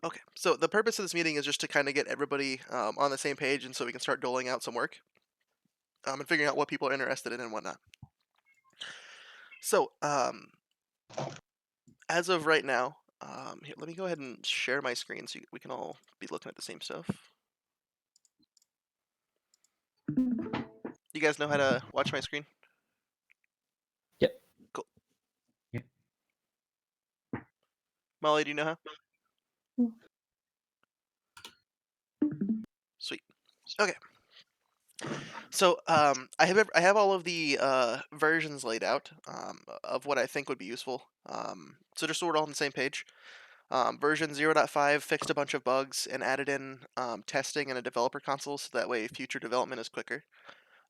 Okay, so the purpose of this meeting is just to kind of get everybody on the same page, and so we can start doling out some work and figuring out what people are interested in and whatnot. So, as of right now, here, let me go ahead and share my screen so we can all be looking at the same stuff. You guys know how to watch my screen? Yep. Cool. Yeah. Molly, do you know how? Sweet. Okay. So I have all of the versions laid out of what I think would be useful. So just so we're all on the same page. Version 0.5 fixed a bunch of bugs and added in testing and a developer console so that way future development is quicker.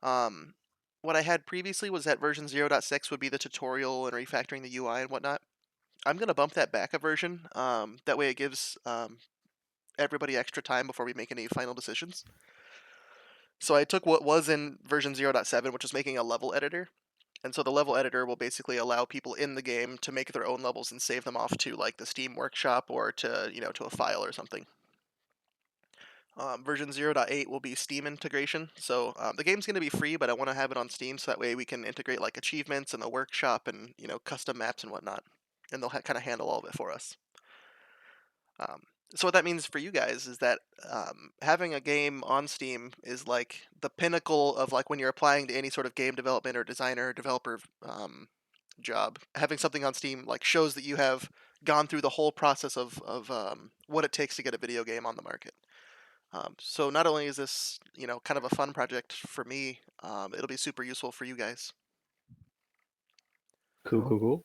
Um, what I had previously was that version 0.6 would be the tutorial and refactoring the UI and whatnot. I'm going to bump that back a version. That way it gives everybody extra time before we make any final decisions. So I took what was in version 0.7, which was making a level editor. And so the level editor will basically allow people in the game to make their own levels and save them off to like the Steam Workshop or to, to a file or something. Version 0.8 will be Steam integration. So the game's going to be free, but I want to have it on Steam so that way we can integrate like achievements and the workshop and, custom maps and whatnot. And they'll kind of handle all of it for us. Um, so what that means for you guys is that having a game on Steam is like the pinnacle of like when you're applying to any sort of game development or designer or developer job. Having something on Steam like shows that you have gone through the whole process of what it takes to get a video game on the market. So not only is this kind of a fun project for me, it'll be super useful for you guys. Cool.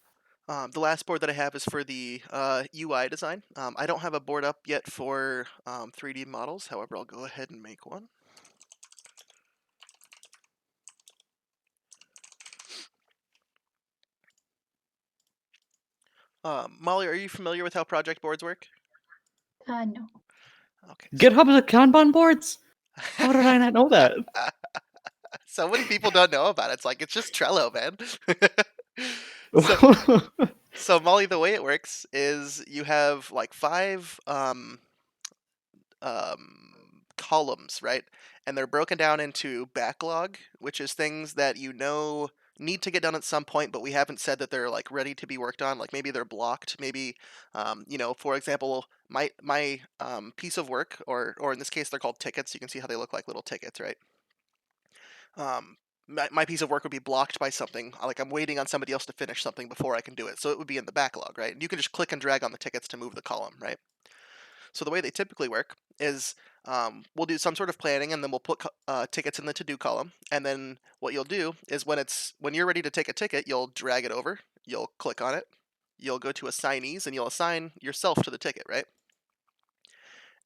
The last board that I have is for the UI design. I don't have a board up yet for 3D models. However, I'll go ahead and make one. Molly, are you familiar with how project boards work? No. Okay. GitHub is a Kanban boards? How did I not know that? So many people don't know about it. It's like it's just Trello, man. So Molly, the way it works is you have like five columns, right? And they're broken down into backlog, which is things that need to get done at some point, but we haven't said that they're like ready to be worked on. Like maybe they're blocked. Maybe, for example, my piece of work, or in this case, they're called tickets. You can see how they look like little tickets, right? My piece of work would be blocked by something. Like I'm waiting on somebody else to finish something before I can do it. So it would be in the backlog, right? And you can just click and drag on the tickets to move the column, right? So the way they typically work is we'll do some sort of planning, and then we'll put tickets in the to-do column. And then what you'll do is when you're ready to take a ticket, you'll drag it over. You'll click on it. You'll go to assignees, and you'll assign yourself to the ticket, right?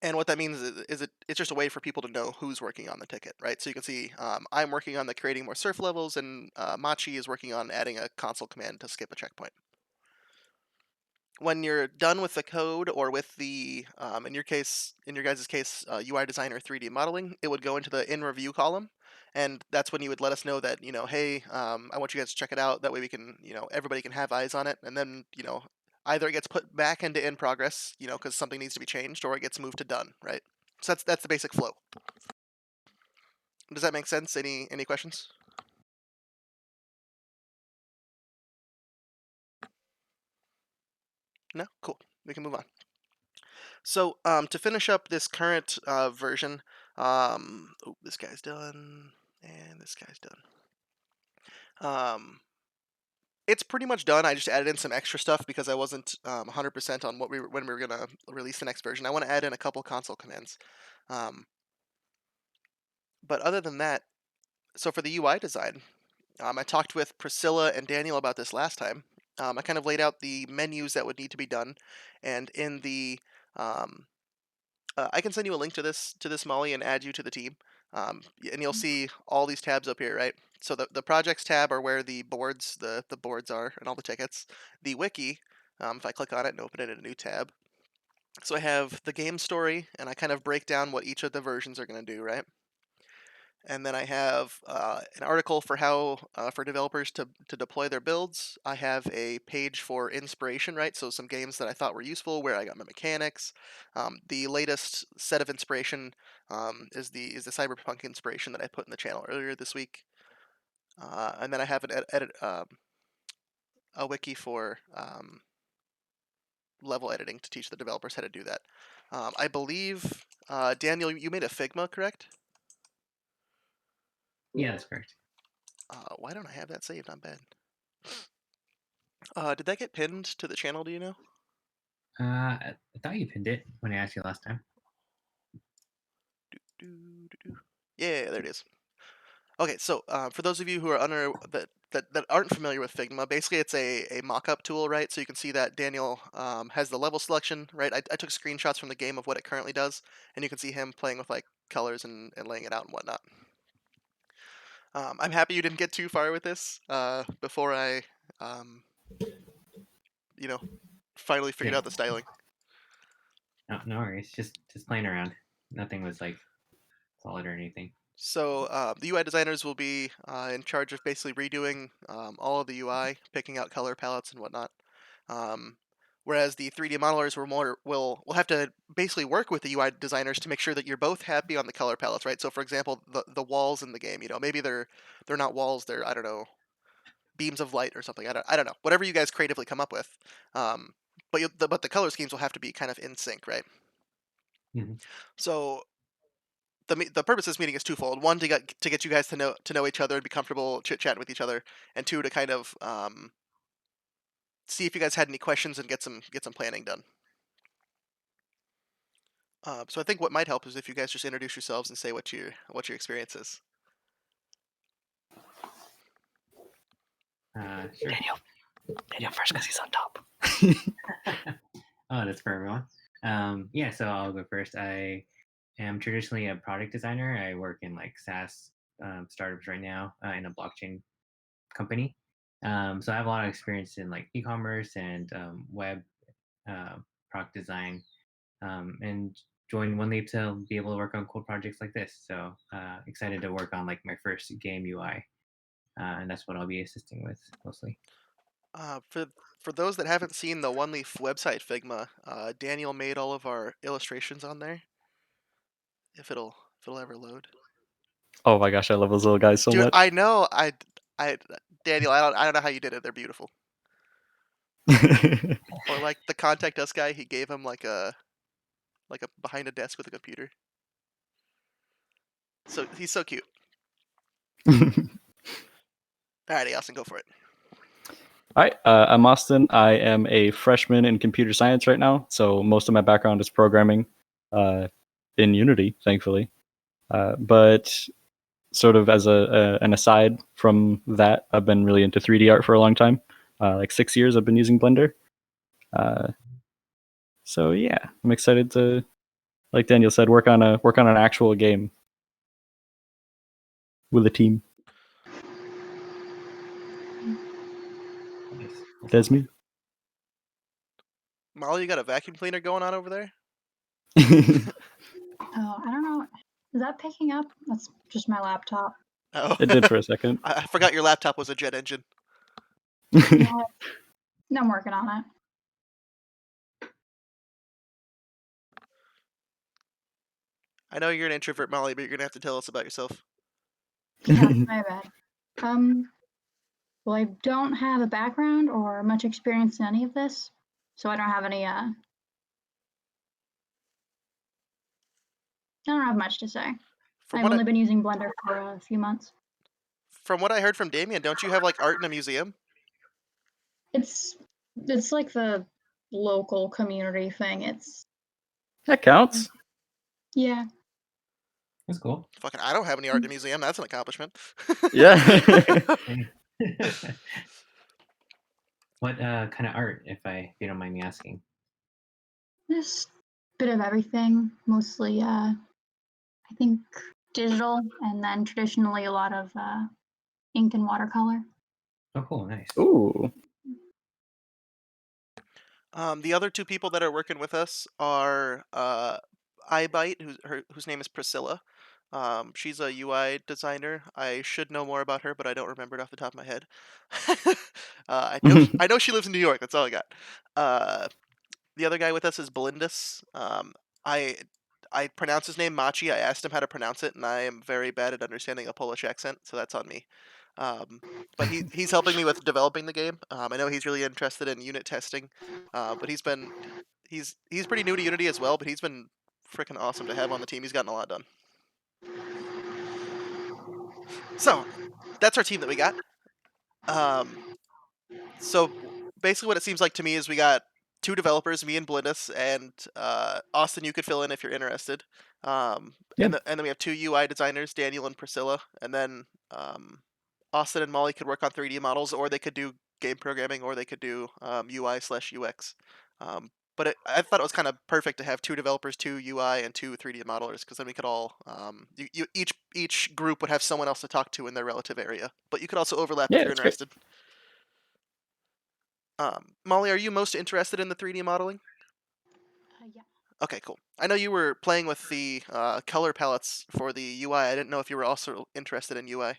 And what that means is it's just a way for people to know who's working on the ticket, right? So you can see I'm working on the creating more surf levels, and Machi is working on adding a console command to skip a checkpoint. When you're done with the code or with the, in your guys' case, UI design or 3D modeling, it would go into the in review column. And that's when you would let us know that, hey, I want you guys to check it out. That way we can, everybody can have eyes on it. And then, either it gets put back into in progress, because something needs to be changed, or it gets moved to done, right? So that's the basic flow. Does that make sense? Any questions? No? Cool. We can move on. So to finish up this current version, this guy's done, and this guy's done. It's pretty much done. I just added in some extra stuff because I wasn't 100% on when we were gonna release the next version. I want to add in a couple console commands. But other than that, so for the UI design, I talked with Priscilla and Daniel about this last time. I kind of laid out the menus that would need to be done, and in the I can send you a link to this Molly and add you to the team, and you'll see all these tabs up here, right? So the projects tab are where the boards are and all the tickets. The wiki, if I click on it and open it in a new tab, so I have the game story and I kind of break down what each of the versions are going to do, right? And then I have an article for how for developers to deploy their builds. I have a page for inspiration, right? So some games that I thought were useful, where I got my mechanics. The latest set of inspiration is the cyberpunk inspiration that I put in the channel earlier this week. And then I have a wiki for level editing to teach the developers how to do that. I believe Daniel, you made a Figma, correct? Yeah, that's correct. Why don't I have that saved? I'm bad. Did that get pinned to the channel? Do you know? I thought you pinned it when I asked you last time. Yeah, there it is. Okay, so for those of you who are that aren't familiar with Figma, basically it's a mock-up tool, right? So you can see that Daniel has the level selection, right? I took screenshots from the game of what it currently does, and you can see him playing with like colors and laying it out and whatnot. I'm happy you didn't get too far with this before I, um, you know, finally figured Yeah, out the styling. no worries. Just playing around. Nothing was like solid or anything. So the UI designers will be in charge of basically redoing all of the UI, picking out color palettes and whatnot. Um, whereas the 3D modelers will have to basically work with the UI designers to make sure that you're both happy on the color palettes, right? So for example, the walls in the game, maybe they're not walls, they're I don't know beams of light or something. I don't know whatever you guys creatively come up with. Um, but the color schemes will have to be kind of in sync, right? Hmm. So the purpose of this meeting is twofold. One, to get you guys to know each other and be comfortable chit chatting with each other, and two, to kind of see if you guys had any questions and get some planning done. So I think what might help is if you guys just introduce yourselves and say what your experience is. Sure. Daniel, Daniel first because he's on top. Oh, that's for everyone. Yeah, so I'll go first. I am traditionally a product designer. I work in like SaaS startups right now in a blockchain company. So I have a lot of experience in like e-commerce and web uh, product design, and joined One Leap to be able to work on cool projects like this. So excited to work on like my first game UI, and that's what I'll be assisting with mostly. For those that haven't seen the One Leaf website Figma, Daniel made all of our illustrations on there. If it'll ever load, Oh my gosh, I love those little guys so dude. much. I know. I Daniel. I don't know how you did it. They're beautiful. Or like the contact us guy, he gave him like a behind a desk with a computer. So he's so cute. Alrighty, Austin, go for it. All right, I'm Austin. I am a freshman in computer science right now, so most of my background is programming uh, in Unity, thankfully. But sort of as an aside from that, I've been really into 3D art for a long time. Like 6 years, I've been using Blender. Uh, so yeah, I'm excited to, like Daniel said, work on an actual game with a team. Nice. That's That's awesome. me. Molly, you got a vacuum cleaner going on over there? Oh, I don't know. Is that picking up? That's just my laptop. Oh, It did for a second. I forgot your laptop was a jet engine. Yeah, no, I'm working on it. I know you're an introvert, Molly, but you're gonna have to tell us about yourself. Yeah, my bad. Um, well, I don't have a background or much experience in any of this, so I don't have any. I don't have much to say. From I've what I only been using Blender for a few months. from what I heard from Damien, don't you have like art in a museum? It's it's like the local community thing. It's That counts. yeah. That's cool. Fucking, I don't have any art in a museum. That's an accomplishment. Yeah. Hey. What kind of art, if you don't mind me asking? Just bit of everything. Mostly, I think digital, and then traditionally a lot of ink and watercolor. Oh, cool, nice. Ooh. The other two people that are working with us are iBite, whose name is Priscilla. She's a UI designer. I should know more about her, but I don't remember it off the top of my head. I know she lives in New York. That's all I got. Uh, the other guy with us is Belindis. I I pronounce his name Machi. I asked him how to pronounce it, and I am very bad at understanding a Polish accent, so that's on me. Um, but he's helping me with developing the game. I know he's really interested in unit testing, but he's pretty new to Unity as well. But he's been freaking awesome to have on the team. He's gotten a lot done. So that's our team that we got. Um, so basically, what it seems like to me is we got two developers, me and Blindus, and Austin. You could fill in if you're interested. Yeah. And then we have two UI designers, Daniel and Priscilla, and then Austin and Molly could work on 3D models, or they could do game programming, or they could do UI/UX. But I thought it was kind of perfect to have two developers, two UI, and two 3D modelers, because then we could all each group would have someone else to talk to in their relative area. But you could also overlap Yeah, if you're it's great. interested. Molly, are you most interested in the 3D modeling? Yeah. Okay, cool. I know you were playing with the color palettes for the UI. I didn't know if you were also interested in UI.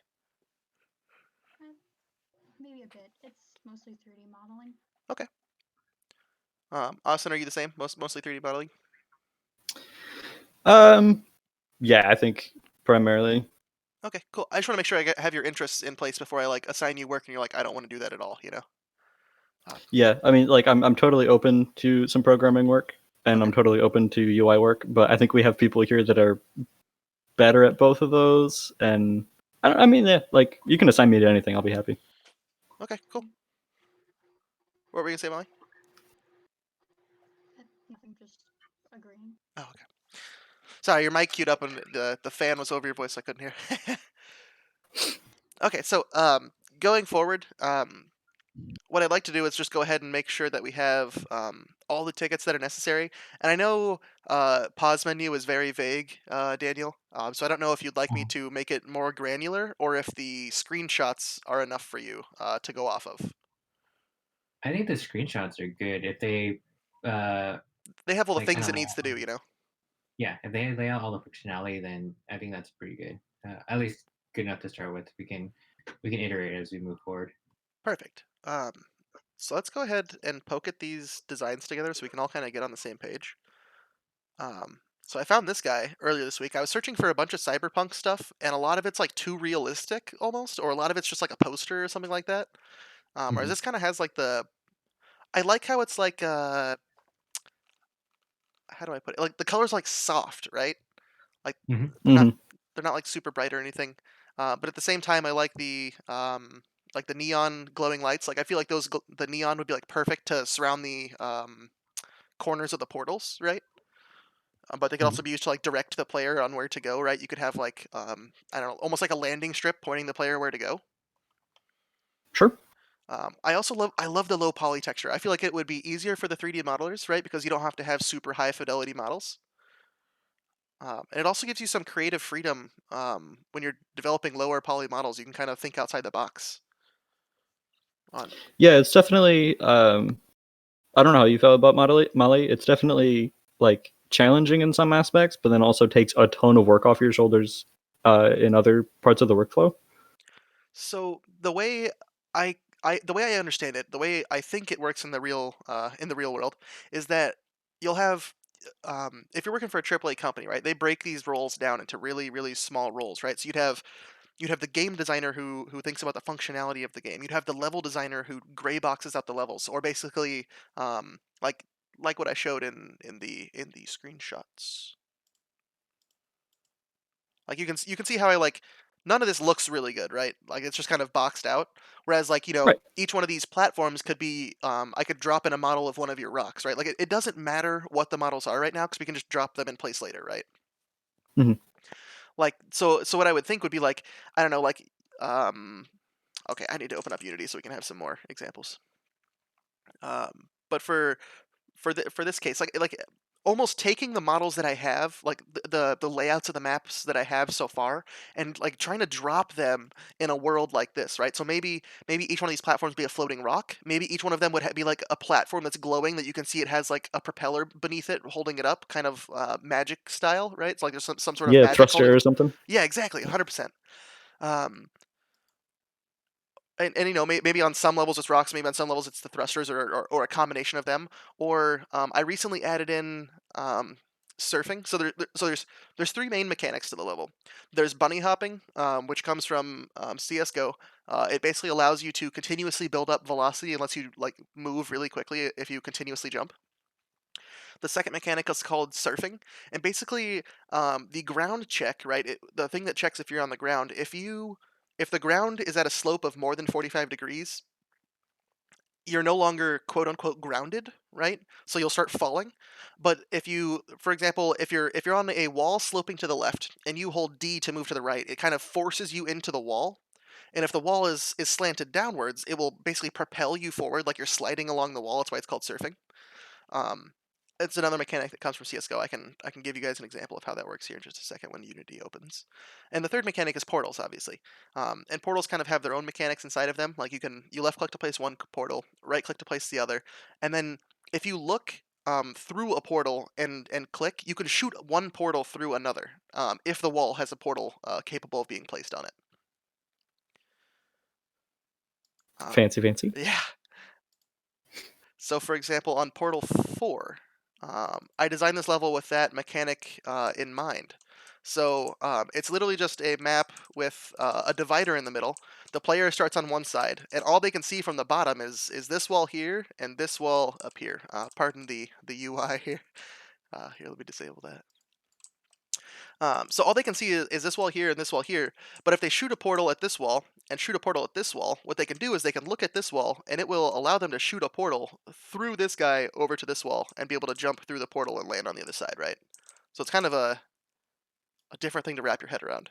Maybe a bit. It's mostly 3D modeling. Okay. Austin, are you the same? Mostly 3D modeling? Yeah, I think primarily. Okay, cool. I just want to make sure I have your interests in place before I like assign you work and you're like, I don't want to do that at all, you know? Yeah, I mean, like I'm totally open to some programming work, and Okay. I'm totally open to UI work. But I think we have people here that are better at both of those, and I mean, yeah, like you can assign me to anything. I'll be happy. Okay, cool. What were you gonna say, Molly? Nothing, just agreeing. Oh, okay. Sorry, your mic queued up and the fan was over your voice, so I couldn't hear. Okay, so going forward, what I'd like to do is just go ahead and make sure that we have all the tickets that are necessary. And I know pause menu is very vague, Daniel. So I don't know if you'd like me to make it more granular or if the screenshots are enough for you to go off of. I think the screenshots are good if they uh They have all the like things it needs to do, you know. yeah, if they lay out all the functionality, then I think that's pretty good. At least good enough to start with. We can iterate as we move forward. Perfect. So let's go ahead and poke at these designs together so we can all kind of get on the same page. So I found this guy earlier this week. I was searching for a bunch of cyberpunk stuff, and a lot of it's like too realistic almost, or a lot of it's just like a poster or something like that. Whereas Mhm. this kind of has like I like how it's like how do I put it? Like the colors like soft, right? Like Hmm. they're not Mhm. they're not like super bright or anything. But at the same time, I like the neon glowing lights. Like I feel like the neon would be like perfect to surround the corners of the portals, right? But they could Mhm. also be used to like direct the player on where to go, right? You could have like I don't know, almost like a landing strip pointing the player where to go. Sure. I love the low poly texture. I feel like it would be easier for the 3D modelers, right? Because you don't have to have super high fidelity models. And it also gives you some creative freedom when you're developing lower poly models. You can kind of think outside the box. On Yeah, it's definitely. I don't know how you felt about Molly. It's definitely like challenging in some aspects, but then also takes a ton of work off your shoulders in other parts of the workflow. So the way I understand it, the way I think it works in the real world, is that you'll have if you're working for a AAA company, right? They break these roles down into really small roles, right? So you'd have the game designer who thinks about the functionality of the game. You'd have the level designer who gray boxes out the levels, or basically um, like like what I showed in the screenshots. Like you can see how I like none of this looks really good, right? Like it's just kind of boxed out. Whereas like, you know, Right. each one of these platforms could be I could drop in a model of one of your rocks, right? Like it doesn't matter what the models are right now because we can just drop them in place later, right? Mhm. Like so what I would think would be like I don't know, like um okay, I need to open up Unity so we can have some more examples. But for this case, like almost taking the models that I have, like the layouts of the maps that I have so far, and like trying to drop them in a world like this, right? So maybe each one of these platforms be a floating rock. Maybe each one of them would be like a platform that's glowing that you can see it has like a propeller beneath it holding it up, kind of magic style, right? It's like there's some sort of Yeah, magic holding. thruster or something. Yeah, exactly, 100%. Um, and you know maybe on some levels it's rocks, maybe on some levels it's the thrusters or a combination of them. Or I recently added in surfing. So there's three main mechanics to the level. There's bunny hopping, which comes from CS:GO. It basically allows you to continuously build up velocity and lets you like move really quickly if you continuously jump. The second mechanic is called surfing, and basically the ground check, right? The thing that checks if you're on the ground, if the ground is at a slope of more than 45 degrees, you're no longer quote unquote grounded, right? So you'll start falling. But if you, for example, if you're on a wall sloping to the left and you hold D to move to the right, it kind of forces you into the wall. And if the wall is slanted downwards, it will basically propel you forward like you're sliding along the wall. That's why it's called surfing. Um, it's another mechanic that comes from CS:GO. I can give you guys an example of how that works here in just a second when Unity opens. And the third mechanic is portals, obviously. And portals kind of have their own mechanics inside of them. Like you left click to place one portal, right click to place the other, and then if you look through a portal and click, you can shoot one portal through another if the wall has a portal capable of being placed on it. Um, Fancy, fancy. yeah. So, for example, on Portal 4, I designed this level with that mechanic in mind. So, it's literally just a map with a divider in the middle. The player starts on one side, and all they can see from the bottom is this wall here and this wall up here. Pardon the UI here. Here, let me disable that. So all they can see is this wall here and this wall here. But if they shoot a portal at this wall and shoot a portal at this wall, what they can do is they can look at this wall and it will allow them to shoot a portal through this guy over to this wall and be able to jump through the portal and land on the other side, right? So it's kind of a different thing to wrap your head around.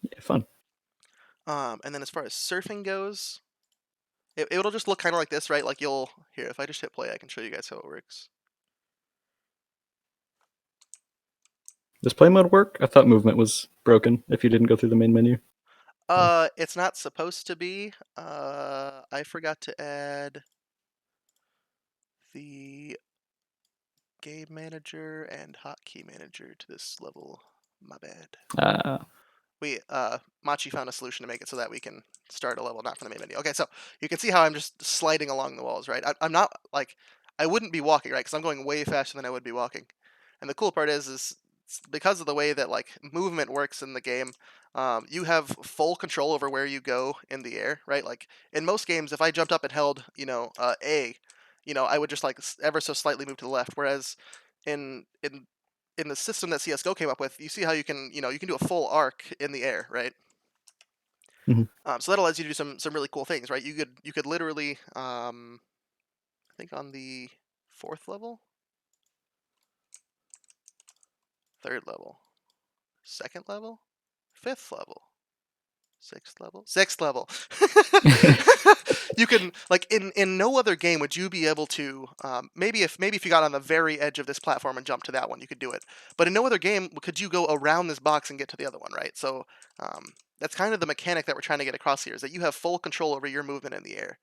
Yeah, fun. And then as far as surfing goes, it'll just look kind of like this, right? Like here, if I just hit play, I can show you guys how it works. Does play mode work? I thought movement was broken if you didn't go through the main menu. It's not supposed to be. I forgot to add the game manager and hotkey manager to this level. My bad. Uh, Machi found a solution to make it so that we can start a level not from the main menu. Okay, so you can see how I'm just sliding along the walls, right? I'm not like I wouldn't be walking, right? Because I'm going way faster than I would be walking. And the cool part is because of the way that like movement works in the game, you have full control over where you go in the air, right? Like in most games, if I jumped up and held, A, I would just like ever so slightly move to the left. Whereas in the system that CS:GO came up with, you see how you can do a full arc in the air, right? Mhm. So that allows you to do some really cool things, right? You could literally, I think on the fourth level, third level, second level, fifth level, sixth level. You can like in no other game would you be able to maybe if you got on the very edge of this platform and jumped to that one you could do it, but in no other game could you go around this box and get to the other one, right? So that's kind of the mechanic that we're trying to get across here, is that you have full control over your movement in the air.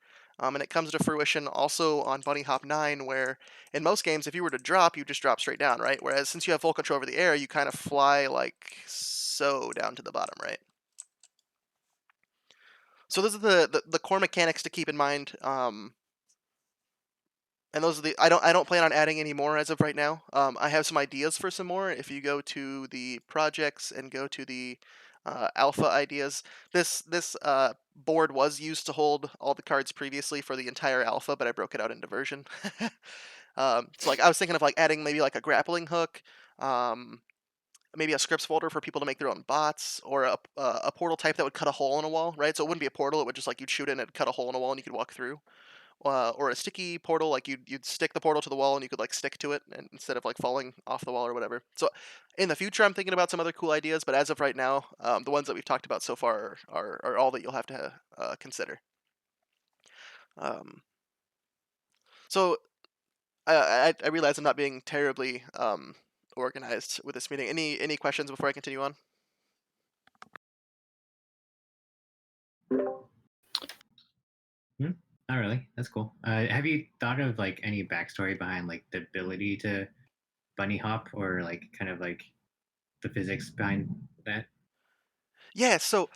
And it comes to fruition also on Bunny Hop 9, where in most games if you were to drop you just drop straight down, right? Whereas since you have full control over the air you kind of fly like so down to the bottom, right? So those are the core mechanics to keep in mind. And those are I don't plan on adding any more as of right now. I have some ideas for some more. If you go to the projects and go to the alpha ideas, this board was used to hold all the cards previously for the entire alpha, but I broke it out into version. So like I was thinking of like adding maybe like a grappling hook, um, maybe a scripts folder for people to make their own bots, or a portal type that would cut a hole in a wall, right? So it wouldn't be a portal; it would just like you'd shoot it and it'd cut a hole in a wall and you could walk through. Or a sticky portal, like you'd stick the portal to the wall and you could like stick to it and instead of like falling off the wall or whatever. So in the future, I'm thinking about some other cool ideas, but as of right now, the ones that we've talked about so far are all that you'll have to consider. Um, so I realize I'm not being terribly organized with this meeting. Any questions before I continue on? Hmm? Not really. That's cool. Have you thought of like any backstory behind like the ability to bunny hop, or like kind of like the physics behind that? Yeah. So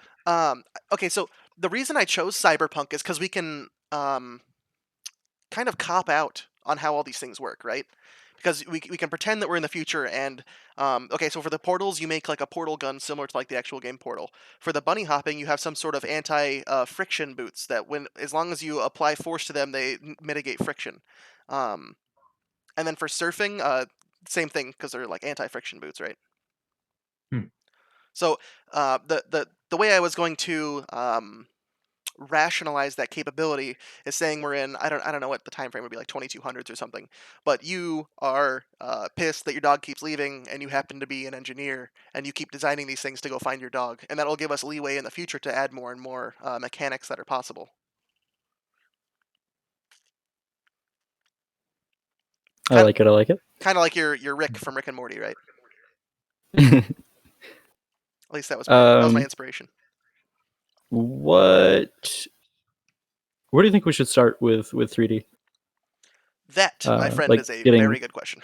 okay. So the reason I chose cyberpunk is because we can kind of cop out on how all these things work, right? Because we can pretend that we're in the future, and okay, so for the portals, you make like a portal gun similar to like the actual game Portal. For the bunny hopping, you have some sort of anti friction boots that, when as long as you apply force to them, they mitigate friction. Um, and then for surfing, same thing because they're like anti friction boots, right? Hmm. So the way I was going to rationalize that capability is saying we're in, I don't know what the time frame would be, like 2200s or something, but you are pissed that your dog keeps leaving, and you happen to be an engineer, and you keep designing these things to go find your dog, and that'll give us leeway in the future to add more and more mechanics that are possible. I Kind like it. I like kind of like your Rick from Rick and Morty, right? it. At least that was my inspiration. What? Where do you think we should start with 3D? That, my friend, Like is a getting. very good question.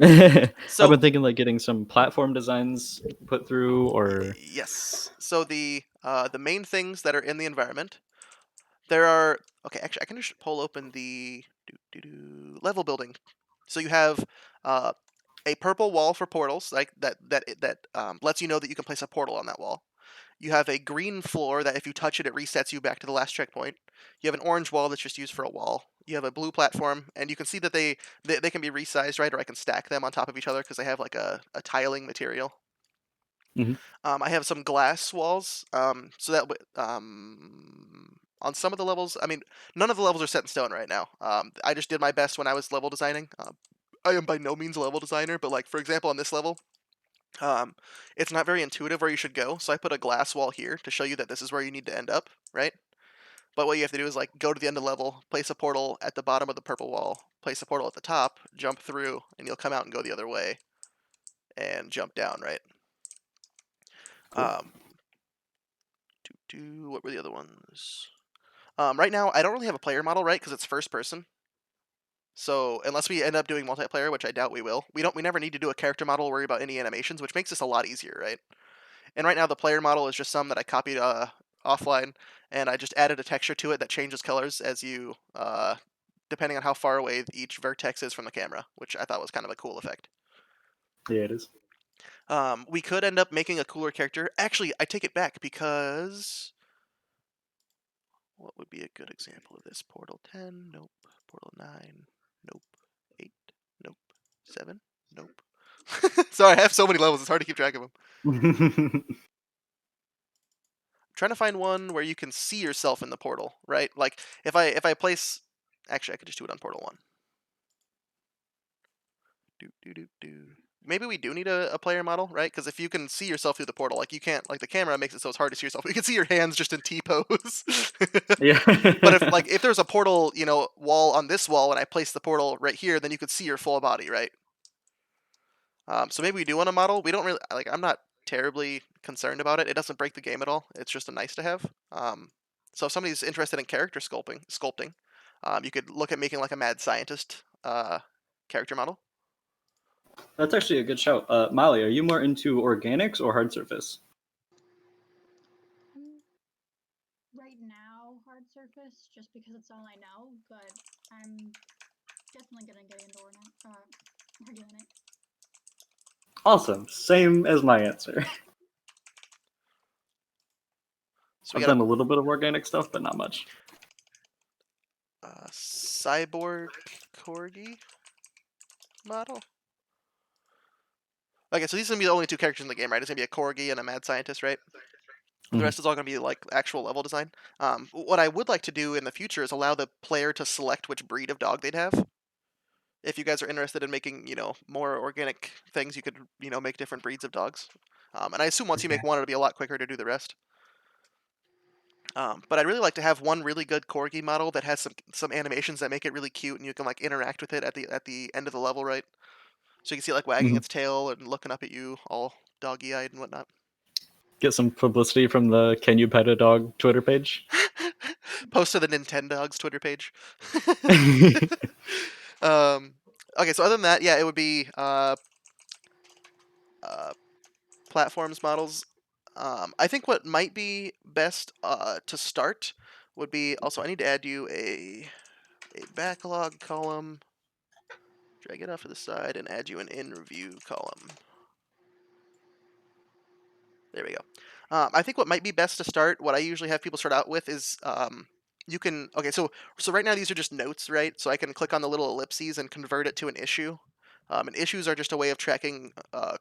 I've So been thinking like getting some platform designs put through, or yes, so the main things that are in the environment. There are, okay. Actually, I can just pull open the level building. So you have uh, a purple wall for portals, like that lets you know that you can place a portal on that wall. You have a green floor that if you touch it, it resets you back to the last checkpoint. You have an orange wall that's just used for a wall. You have a blue platform, and you can see that they can be resized, right? Or I can stack them on top of each other because they have like a tiling material. Mhm. I have some glass walls, so that on some of the levels, I mean, none of the levels are set in stone right now. I just did my best when I was level designing. I am by no means a level designer, but like for example, on this level, um, it's not very intuitive where you should go. So I put a glass wall here to show you that this is where you need to end up, right? But what you have to do is like go to the end of the level, place a portal at the bottom of the purple wall, place a portal at the top, jump through, and you'll come out and go the other way and jump down, right? Cool. Um, what were the other ones? Right now, I don't really have a player model, right? Because it's first person. So unless we end up doing multiplayer, which I doubt we will, we never need to do a character model or worry about any animations, which makes this a lot easier, right? And right now, the player model is just some that I copied offline, and I just added a texture to it that changes colors as you, depending on how far away each vertex is from the camera, which I thought was kind of a cool effect. Yeah, it is. We could end up making a cooler character. Actually, I take it back because what would be a good example of this? Portal 10? Nope. Portal 9? Nope. 8? Nope. 7? Nope. Sorry, I have so many levels, it's hard to keep track of them. I'm trying to find one where you can see yourself in the portal, right? Like if I place, actually I could just do it on Portal 1. Maybe we do need a player model, right? Because if you can see yourself through the portal, like you can't, like the camera makes it so it's hard to see yourself. You can see your hands just in T pose. Yeah. But if there's a portal, wall on this wall, and I place the portal right here, then you could see your full body, right? So maybe we do want a model. We don't really like. I'm not terribly concerned about it. It doesn't break the game at all. It's just a nice to have. So if somebody's interested in character sculpting, you could look at making like a mad scientist character model. That's actually a good shout. Molly, are you more into organics or hard surface? Right now, hard surface, just because it's all I know, but I'm definitely gonna get into organic. Awesome. Same as my answer. So we I've got done a little bit of organic stuff, but not much. a cyborg corgi model. Okay, so these are gonna be the only two characters in the game, right? It's gonna be a corgi and a mad scientist, right? The Mhm. rest is all going to be like actual level design. What I would like to do in the future is allow the player to select which breed of dog they'd have. If you guys are interested in making, more organic things, you could, make different breeds of dogs. And I assume once you make Okay. one, it'll be a lot quicker to do the rest. But I'd really like to have one really good corgi model that has some animations that make it really cute, and you can like interact with it at the end of the level, right? So you can see it, like wagging Mhm. its tail and looking up at you, all doggy-eyed and whatnot. Get some publicity from the "Can you pet a dog" Twitter page. Post to the Nintendogs Twitter page. um, okay, so other than that, yeah, it would be uh, platforms models. I think what might be best to start would be also I need to add you a backlog column. Drag it off to the side and add you an in review column. There we go. I think what might be best to start, what I usually have people start out with is you can okay. So right now these are just notes, right? So I can click on the little ellipses and convert it to an issue. And issues are just a way of tracking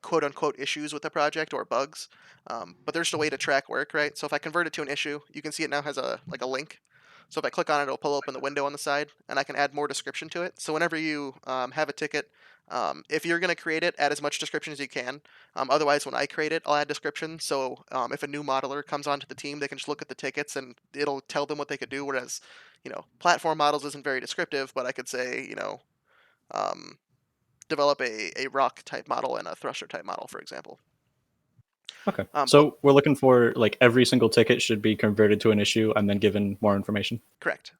quote unquote issues with the project or bugs. But there's just a way to track work, right? So if I convert it to an issue, you can see it now has a like a link. So if I click on it, it'll pull open the window on the side, and I can add more description to it. So whenever you have a ticket, if you're going to create it, add as much description as you can. Otherwise, when I create it, I'll add description. So if a new modeler comes onto the team, they can just look at the tickets and it'll tell them what they could do. Whereas, platform models isn't very descriptive, but I could say, um, develop a rock type model and a thruster type model, for example. Okay. But So we're looking for like every single ticket should be converted to an issue and then given more information. correct.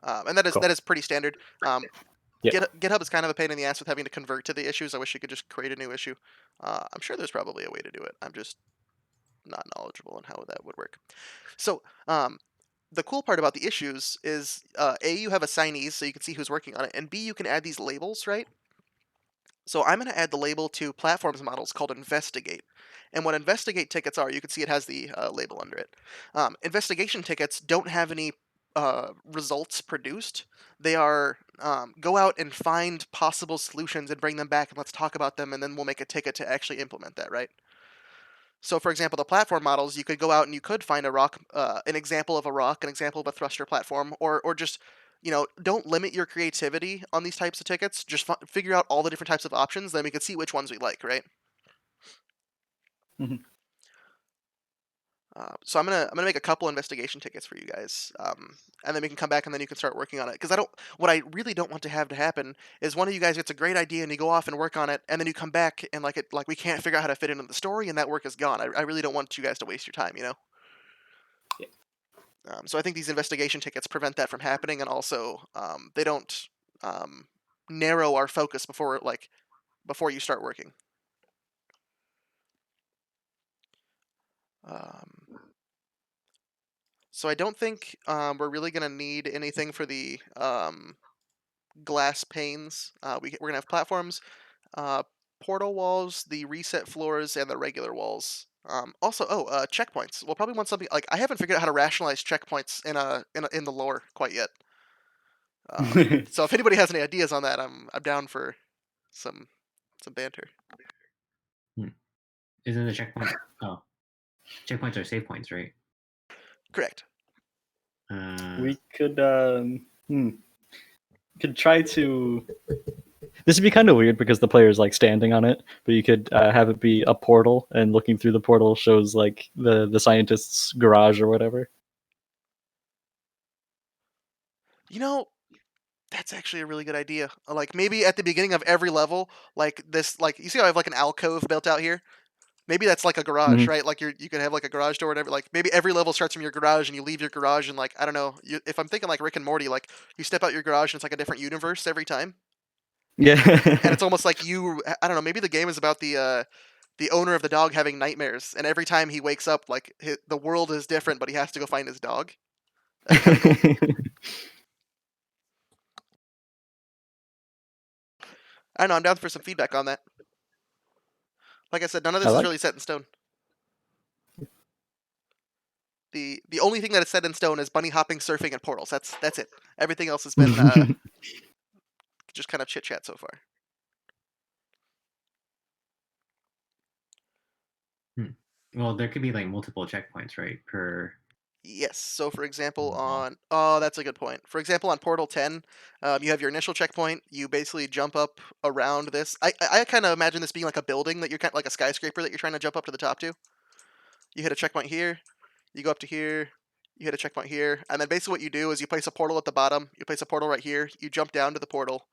And that is Cool. that is pretty standard. Yeah. GitHub is kind of a pain in the ass with having to convert to the issues. I wish you could just create a new issue. I'm sure there's probably a way to do it. I'm just not knowledgeable on how that would work. So, the cool part about the issues is A, you have assignees so you can see who's working on it, and B, you can add these labels, right? So I'm going to add the label to platforms models called investigate. And what investigate tickets are, you can see it has the label under it. Investigation tickets don't have any results produced. They are go out and find possible solutions and bring them back and let's talk about them and then we'll make a ticket to actually implement that, right? So, for example, the platform models, you could go out and you could find a rock, an example of a rock, an example of a thruster platform, or just, don't limit your creativity on these types of tickets. Just figure out all the different types of options, then we can see which ones we like, right? Mhm. So I'm gonna make a couple investigation tickets for you guys, and then we can come back and then you can start working on it. Because what I really don't want to have to happen is one of you guys gets a great idea and you go off and work on it, and then you come back and like we can't figure out how to fit it into the story, and that work is gone. I really don't want you guys to waste your time, Yeah. So I think these investigation tickets prevent that from happening, and also they don't um, narrow our focus before you start working. Um, so I don't think we're really going to need anything for the glass panes. We're going to have platforms, uh, portal walls, the reset floors, and the regular walls. Checkpoints. We'll probably want something like I haven't figured out how to rationalize checkpoints in the lore quite yet. So if anybody has any ideas on that, I'm down for some banter. Isn't the checkpoint? Oh, checkpoints are save points, right? Correct. We could try to. This would be kind of weird because the player's like standing on it, but you could have it be a portal, and looking through the portal shows like the scientist's garage or whatever. That's actually a really good idea. Like maybe at the beginning of every level, like this, like you see how I have like an alcove built out here. Maybe that's like a garage, Mhm. right? Like you can have like a garage door, or whatever. Like maybe every level starts from your garage, and you leave your garage, and like I don't know. If I'm thinking like Rick and Morty, like you step out your garage, and it's like a different universe every time, and Yeah. it's almost like I don't know. Maybe the game is about the owner of the dog having nightmares, and every time he wakes up, like the world is different, but he has to go find his dog. That'd be kind of cool. I don't know. I'm down for some feedback on that. Like I said, none of I this is like. really set in stone. The only thing that is set in stone is bunny hopping, surfing, and portals. That's it. Everything else has been just kind of chit chat so far. Well, there could be like multiple checkpoints, right? Per Yes. So, for example, wall. that's a good point. For example, on Portal 10, you have your initial checkpoint. You basically jump up around this. I kind of imagine this being like a building that you're kind of like a skyscraper that you're trying to jump up to the top to. You hit a checkpoint here. You go up to here. you hit a checkpoint here, and then basically what you do is you place a portal at the bottom, you place a portal right here, you jump down to the portal,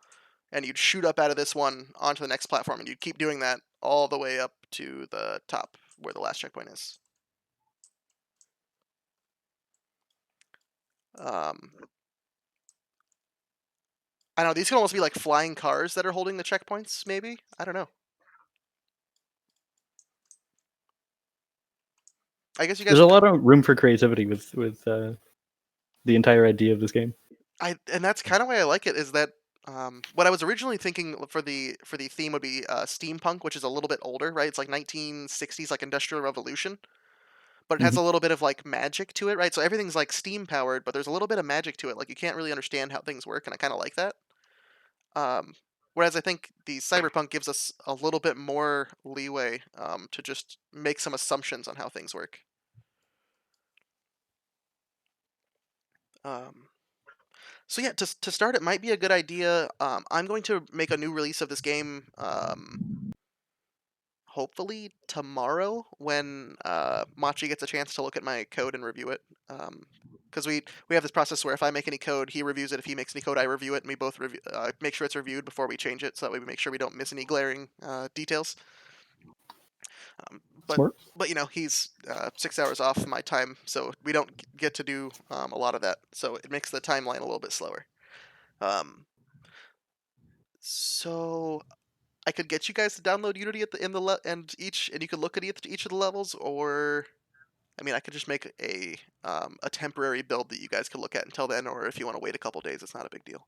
and you'd shoot up out of this one onto the next platform, and you'd keep doing that all the way up to the top where the last checkpoint is. I don't know, these can almost be like flying cars that are holding the checkpoints, maybe? I don't know. I guess you guys There's a would. lot of room for creativity with the entire idea of this game. And that's kind of why I like it. Is that what I was originally thinking for the theme would be steampunk, which is a little bit older, right? It's like 1960s, like Industrial Revolution, but it has Mhm. a little bit of like magic to it, right? So everything's like steam powered, but there's a little bit of magic to it. Like you can't really understand how things work, and I kind of like that. Um, Whereas I think the cyberpunk gives us a little bit more leeway to just make some assumptions on how things work. Um, so yeah, to start, it might be a good idea. I'm going to make a new release of this game. Hopefully tomorrow when Machi gets a chance to look at my code and review it. Because we have this process where if I make any code, he reviews it. If he makes any code, I review it, and we both review make sure it's reviewed before we change it, so that way we make sure we don't miss any glaring details. Um, but Smart. but he's 6 hours off my time, so we don't get to do a lot of that. So it makes the timeline a little bit slower. Um, so I could get you guys to download Unity at the in the and you could look at each of the levels, or I mean, I could just make a temporary build that you guys could look at until then, or if you want to wait a couple days, it's not a big deal.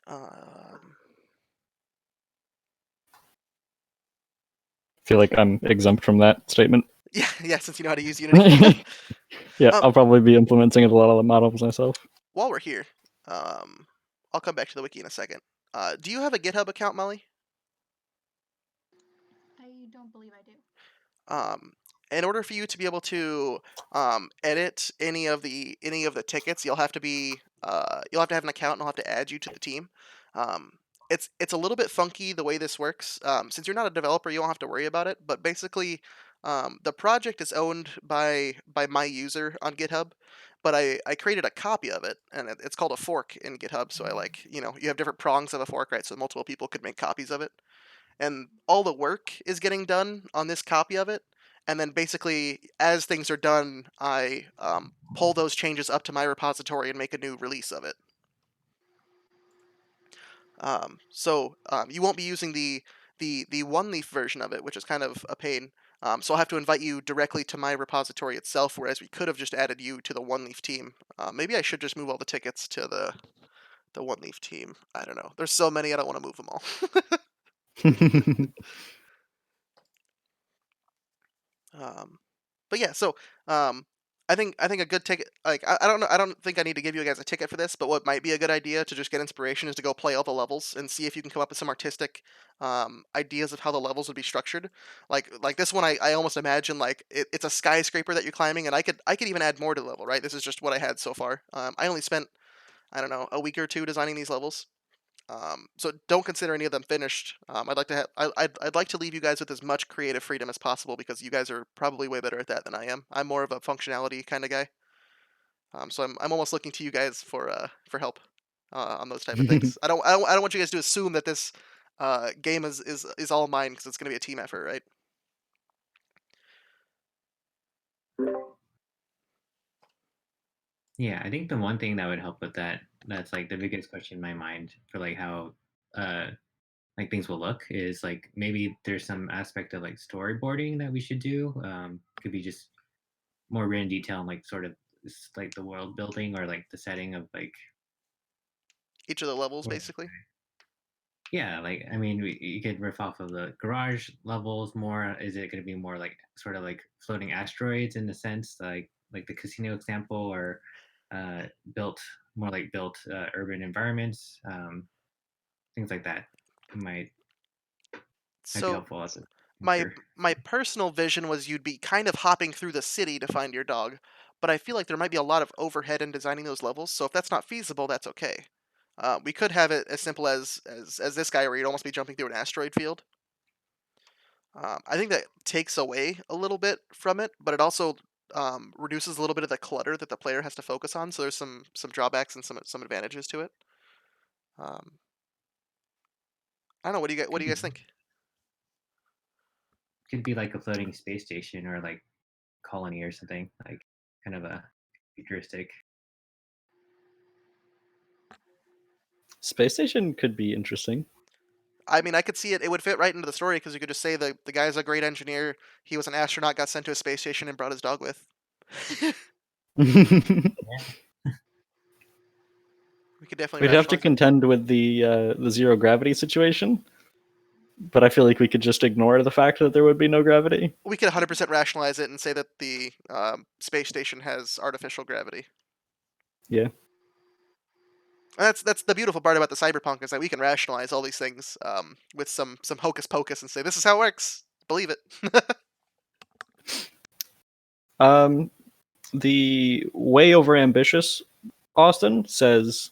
Um, Feel like I'm exempt from that statement. yeah, since you know how to use Unity. Yeah, um, I'll probably be implementing a lot of the models myself. while we're here, I'll come back to the wiki in a second. Do you have a GitHub account, Molly? I don't believe I do. Um, in order for you to be able to edit any of the tickets, you'll have to have an account, and I'll have to add you to the team. Um, it's a little bit funky the way this works. Since you're not a developer, you don't have to worry about it. But basically, the project is owned by my user on GitHub. But I created a copy of it, and it's called a fork in GitHub. So you have different prongs of a fork, right? So multiple people could make copies of it, and all the work is getting done on this copy of it. And then basically, as things are done, I pull those changes up to my repository and make a new release of it. You won't be using the one leaf version of it, which is kind of a pain. So I'll have to invite you directly to my repository itself, whereas we could have just added you to the one leaf team. Maybe I should just move all the tickets to the one leaf team. I don't know. There's so many, I don't want to move them all. Um, but yeah, so um, I think a good ticket. Like I don't know. I don't think I need to give you guys a ticket for this. But what might be a good idea to just get inspiration is to go play all the levels and see if you can come up with some artistic ideas of how the levels would be structured. Like this one, I almost imagine like it's a skyscraper that you're climbing, and I could even add more to the level. Right. This is just what I had so far. I only spent, I don't know, a week or two designing these levels. So don't consider any of them finished. I'd like to I'd like to leave you guys with as much creative freedom as possible, because you guys are probably way better at that than I am. I'm more of a functionality kind of guy. So I'm almost looking to you guys for help on those type of things. I don't want you guys to assume that this game is all mine, because it's going to be a team effort, right? Yeah, I think the one thing that would help with that's like the biggest question in my mind for like how uh like things will look is like maybe there's some aspect of like storyboarding that we should do. Could be just more written detail and like sort of like the world building or like the setting of like Each of the levels, what basically. yeah, like I mean, you could riff off of the garage levels more. Is it going to be more like sort of like floating asteroids in the sense like the casino example, or uh, built more like built urban environments, things like that might be So helpful at the my future. my personal vision was you'd be kind of hopping through the city to find your dog, but I feel like there might be a lot of overhead in designing those levels. So if that's not feasible, that's okay. We could have it as simple as this guy, where you'd almost be jumping through an asteroid field. I think that takes away a little bit from it, but it also reduces a little bit of the clutter that the player has to focus on. So there's some drawbacks and some advantages to it. I don't know. What do you guys think? Could be like a floating space station or like colony or something, like kind of a futuristic. Space station could be interesting. I mean, I could see it. It would fit right into the story because you could just say the guy's a great engineer. He was an astronaut, got sent to a space station, and brought his dog with. We could definitely We'd have to rationalize it. contend with the zero gravity situation, but I feel like we could just ignore the fact that there would be no gravity. We could 100% rationalize it and say that the space station has artificial gravity. Yeah. And that's the beautiful part about the cyberpunk is that we can rationalize all these things with some hocus pocus and say this is how it works. Believe it. The way over ambitious Austin says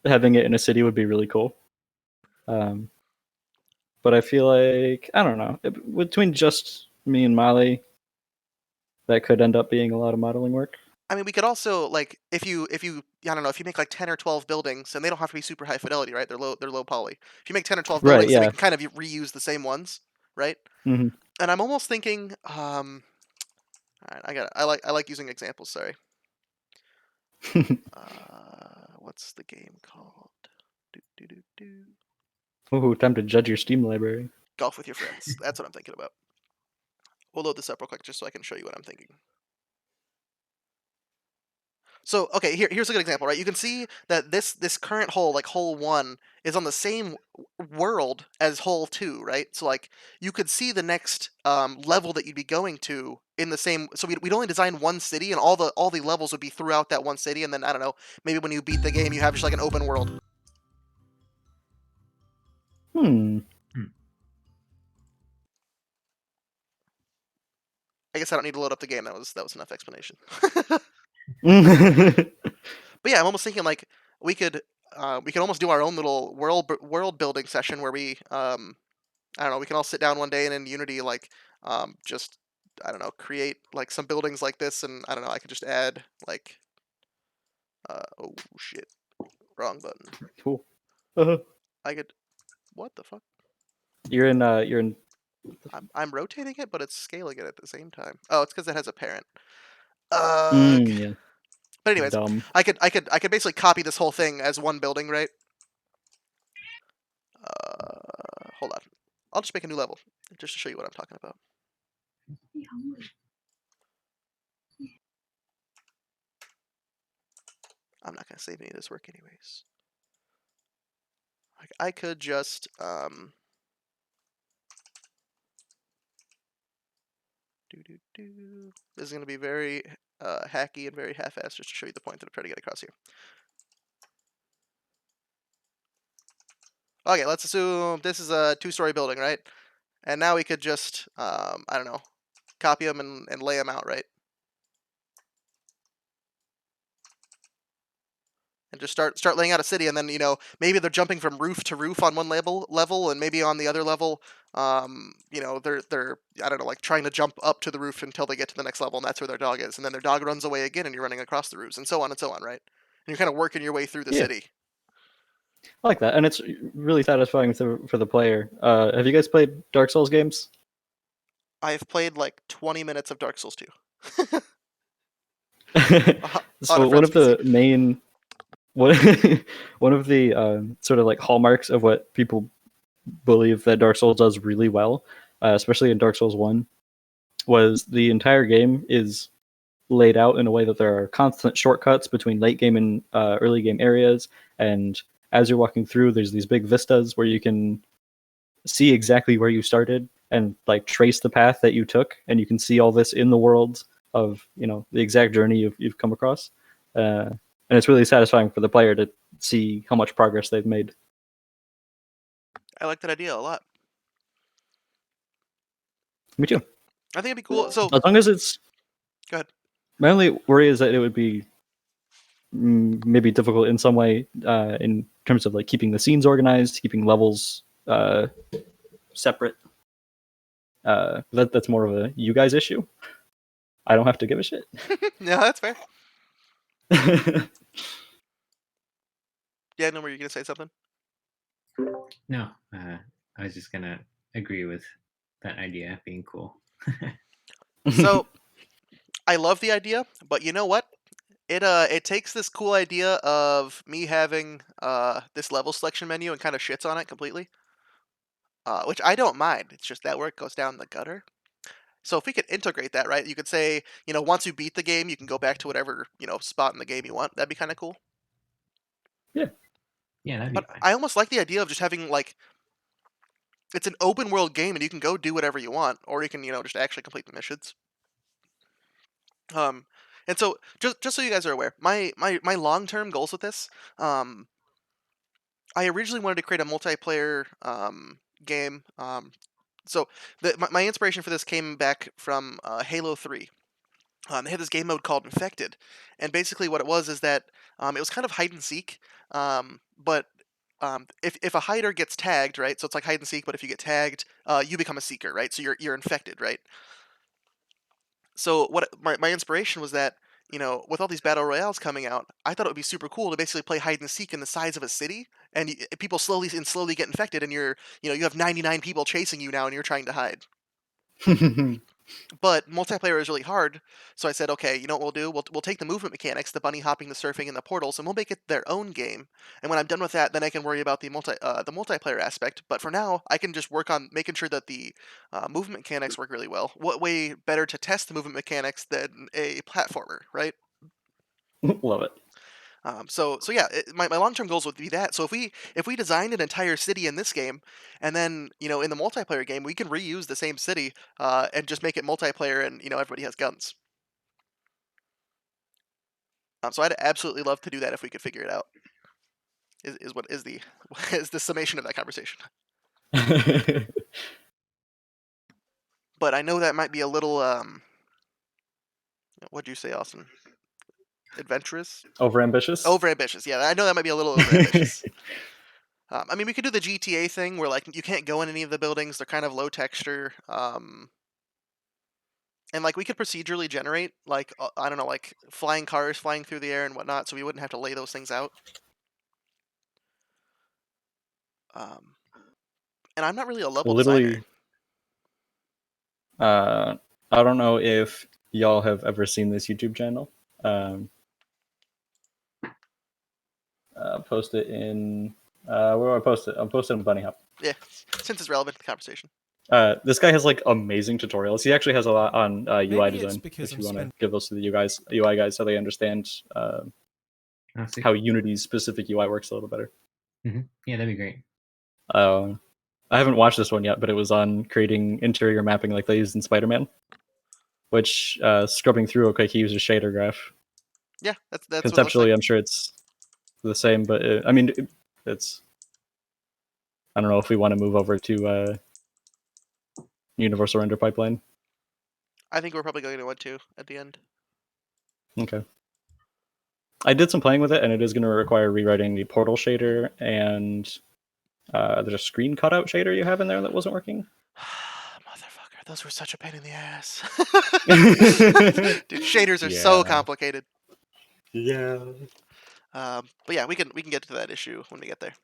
having it in a city would be really cool. But I feel like I don't know, between just me and Molly, that could end up being a lot of modeling work. I mean, we could also like if you I don't know, if you make like 10 or 12 buildings, and they don't have to be super high fidelity, right? They're low poly. If you make 10 or 12 Right? buildings, then we Yeah. can kind of reuse the same ones, right? Hmm. And I'm almost thinking all right, I like using examples, sorry. What's the game called? Ooh, time to judge your Steam library. Golf with your friends. That's what I'm thinking about. We'll load this up real quick just so I can show you what I'm thinking. So, okay, here's a good example, right? You can see that this current hole, like hole 1, is on the same world as hole 2, right? So, like, you could see the next level that you'd be going to in the same. So we'd only design one city, and all the levels would be throughout that one city, and then I don't know, maybe when you beat the game, you have just like an open world. Hmm. I guess I don't need to load up the game. That was enough explanation. Hmm. But yeah, I'm almost thinking like we could almost do our own little world building session where we I don't know, we can all sit down one day and in Unity like just I don't know, create like some buildings like this, and I don't know, I could just add like oh shit, wrong button. Cool. I could what the fuck? You're in. I'm rotating it, but it's scaling it at the same time. Oh, it's because it has a parent. Ugh. Yeah. But anyways, Dumb. I could basically copy this whole thing as one building, right? Hold on. I'll just make a new level just to show you what I'm talking about. I'm not gonna save any of this work anyways. I could just This is gonna be very hacky and very half-assed just to show you the point that I'm trying to get across here. Okay, let's assume this is a 2-story building, right? And now we could just I don't know, copy them and lay them out, right? And just start laying out a city, and then maybe they're jumping from roof to roof on one level, and maybe on the other level, they're I don't know, like trying to jump up to the roof until they get to the next level, and that's where their dog is, and then their dog runs away again, and you're running across the roofs, and so on, right? And you're kind of working your way through the Yeah. city. I like that, and it's really satisfying for the player. Have you guys played Dark Souls games? I have played like 20 minutes of Dark Souls 2. On a So one friend's of the PC. main one one of the sort of like hallmarks of what people believe that Dark Souls does really well, especially in Dark Souls 1, was the entire game is laid out in a way that there are constant shortcuts between late game and early game areas, and as you're walking through, there's these big vistas where you can see exactly where you started and like trace the path that you took, and you can see all this in the world of the exact journey you've come across, and it's really satisfying for the player to see how much progress they've made. I like that idea a lot. Me too. I think it'd be cool. So As long as it's go ahead. my only worry is that it would be maybe difficult in some way in terms of like keeping the scenes organized, keeping levels separate. That's more of a you guys issue. I don't have to give a shit. No, that's fair. Yeah, no, were you gonna say something? No, I was just gonna agree with that idea being cool. So I love the idea, but you know what? It takes this cool idea of me having this level selection menu and kind of shits on it completely. Which I don't mind. It's just that work goes down the gutter. So if we could integrate that, right? You could say, once you beat the game, you can go back to whatever, spot in the game you want. That'd be kind of cool. Yeah. Yeah, that'd be But fine. I almost like the idea of just having like it's an open world game and you can go do whatever you want, or you can, just actually complete the missions. Um, and so just so you guys are aware, my long term goals with this, I originally wanted to create a multiplayer game. So my inspiration for this came back from Halo 3. They had this game mode called Infected, and basically what it was is that it was kind of hide and seek, but if a hider gets tagged, right? So it's like hide and seek, but if you get tagged, you become a seeker, right? So you're infected, right? So what my inspiration was that with all these battle royales coming out, I thought it would be super cool to basically play hide and seek in the size of a city, and people slowly get infected, and you have 99 people chasing you now, and you're trying to hide. But multiplayer is really hard, so I said, okay, you know what we'll do? We'll take the movement mechanics, the bunny hopping, the surfing, and the portals, and we'll make it their own game. And when I'm done with that, then I can worry about the multiplayer aspect. But for now, I can just work on making sure that the movement mechanics work really well. What way better to test the movement mechanics than a platformer, right? Love it. So yeah, my long term goals would be that. So if we designed an entire city in this game, and then in the multiplayer game we can reuse the same city and just make it multiplayer, and everybody has guns. So I'd absolutely love to do that if we could figure it out. Is what is the is the summation of that conversation. But I know that might be a little what'd you say, Austin? Adventurous? Overambitious. Overambitious. Yeah, I know that might be a little overambitious. I mean, we could do the GTA thing where like you can't go in any of the buildings; they're kind of low texture. And like we could procedurally generate like I don't know, like flying cars flying through the air and whatnot, so we wouldn't have to lay those things out. Um, and I'm not really a level designer. Literally, I don't know if y'all have ever seen this YouTube channel. Post it in where do I post it? I'll post it in Bunny Hop. Yeah, since it's relevant to the conversation. This guy has like amazing tutorials. He actually has a lot on UI Maybe it's design. because If I'm you want to spending. give those to the UI guys, so they understand Oh, see. how Unity's specific UI works a little better. Yeah, that'd be great. I haven't watched this one yet, but it was on creating interior mapping like they used in Spider-Man, which scrubbing through, okay, he uses shader graph. Yeah, that's what it looks Conceptually, like. I'm sure it's the same, but I mean, it's. I don't know if we want to move over to Universal Render Pipeline. I think we're probably going to want to at the end. Okay. I did some playing with it, and it is going to require rewriting the portal shader, and there's a screen cutout shader you have in there that wasn't working. Motherfucker, those were such a pain in the ass. Dude, shaders are so complicated. Yeah. But yeah, we can get to that issue when we get there.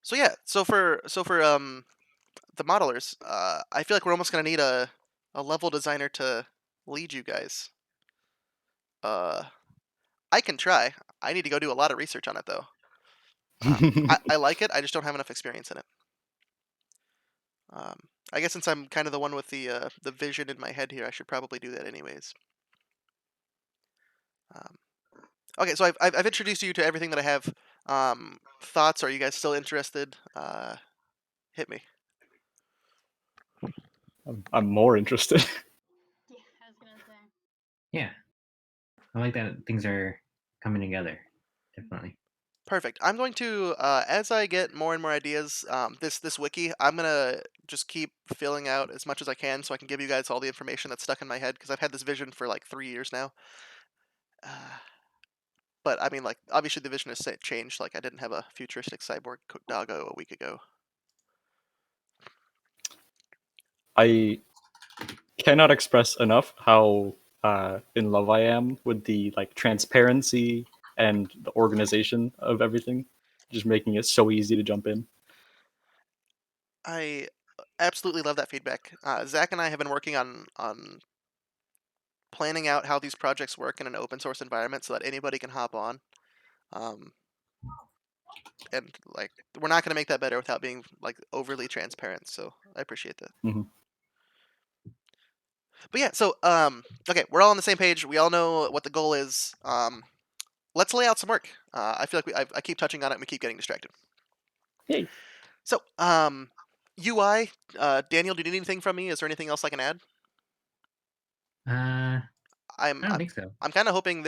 So yeah, so for the modelers, I feel like we're almost gonna need a level designer to lead you guys. I can try. I need to go do a lot of research on it though. I like it. I just don't have enough experience in it. I guess since I'm kind of the one with the vision in my head here, I should probably do that anyways. Okay, so I've introduced you to everything that I have. Thoughts? Are you guys still interested? Hit me. I'm more interested. Yeah, I was gonna say. Yeah, I like that things are coming together. Definitely. Perfect. I'm going to, as I get more and more ideas, this wiki, I'm gonna just keep filling out as much as I can so I can give you guys all the information that's stuck in my head because I've had this vision for like 3 years now. But I mean, like, obviously the vision has changed. Like, I didn't have a futuristic cyborg doggo a week ago. I cannot express enough how in love I am with the like transparency and the organization of everything, just making it so easy to jump in. I absolutely love that feedback. Zach and I have been working on planning out how these projects work in an open source environment so that anybody can hop on. Um, and like we're not going to make that better without being like overly transparent. So I appreciate that. Mhm. But yeah, so okay, we're all on the same page. We all know what the goal is. Let's lay out some work. I feel like I keep touching on it and we keep getting distracted. Yay. So UI, Daniel, do you need anything from me? Is there anything else I can add? I I'm don't I'm, think so. I'm kind of hoping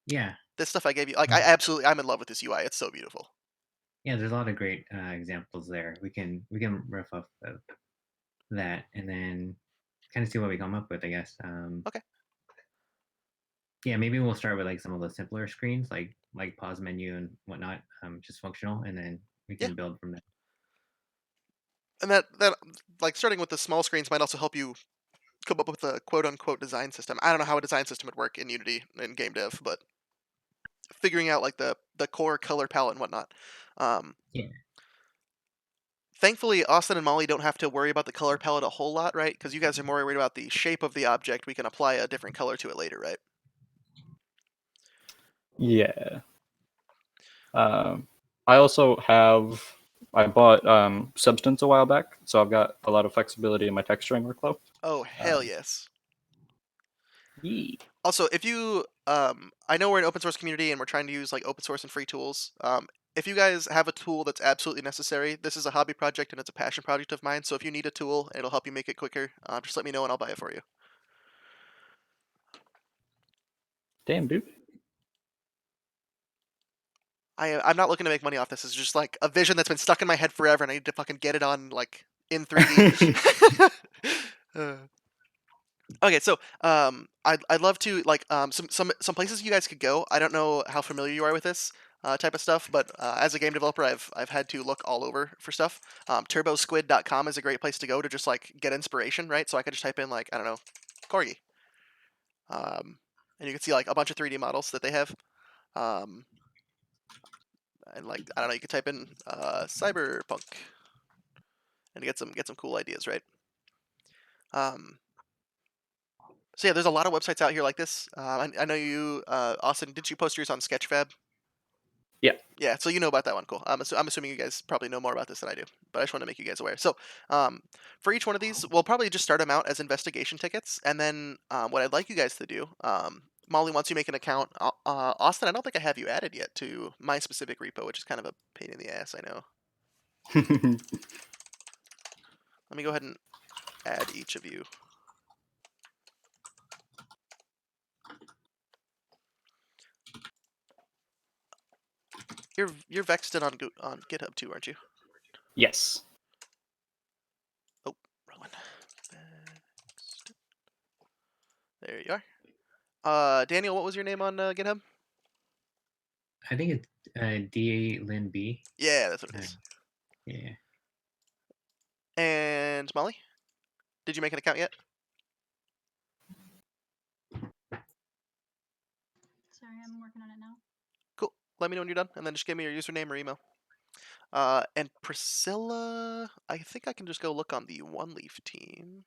Yeah, this stuff I gave you, like I'm in love with this UI. It's so beautiful. yeah. There's a lot of great examples there. We can riff off of that and then kind of see what we come up with. I guess. Okay. Yeah, maybe we'll start with like some of the simpler screens, like pause menu and whatnot, just functional, and then we Yeah, can build from there. and that like starting with the small screens might also help you come up with a quote unquote design system. I don't know how a design system would work in Unity and game dev, but figuring out like the core color palette and whatnot. Um, Yeah, Thankfully, Austin and Molly don't have to worry about the color palette a whole lot, right? Because you guys are more worried about the shape of the object. We can apply a different color to it later, right? Yeah. I also have I bought Substance a while back, so I've got a lot of flexibility in my texturing workflow. Oh hell Um, yes. Yee. Also, if you, I know we're an open source community and we're trying to use like open source and free tools. If you guys have a tool that's absolutely necessary, this is a hobby project and it's a passion project of mine. So if you need a tool and it'll help you make it quicker, just let me know and I'll buy it for you. Damn, dude. I'm not looking to make money off this. It's just like a vision that's been stuck in my head forever, and I need to fucking get it on like in 3D. Uh, okay, so I'd love to like some places you guys could go. I don't know how familiar you are with this type of stuff, but as a game developer, I've had to look all over for stuff. TurboSquid.com is a great place to go to just like get inspiration, right? So I could just type in like I don't know, corgi, and you can see like a bunch of 3D models that they have. Um, and like I don't know, you could type in cyberpunk and get some cool ideas, right? Um, so yeah, there's a lot of websites out here like this. I know you, Austin. Did you post yours on Sketchfab? Yeah. Yeah, so you know about that one. Cool. I'm assuming you guys probably know more about this than I do, but I just want to make you guys aware. So, for each one of these, we'll probably just start them out as investigation tickets, and then what I'd like you guys to do, Molly, once you make an account, Austin, I don't think I have you added yet to my specific repo, which is kind of a pain in the ass. I know. Let me go ahead and add each of you. You're Vexed on GitHub too, aren't you? Yes. Oh, wrong one. There you are. Daniel, what was your name on GitHub? I think it's D Lin B. Yeah, that's what it Uh, is. yeah, And Molly, did you make an account yet? Sorry, I'm working on it now. Cool. Let me know when you're done, and then just give me your username or email. And Priscilla, I think I can just go look on the One Leaf team.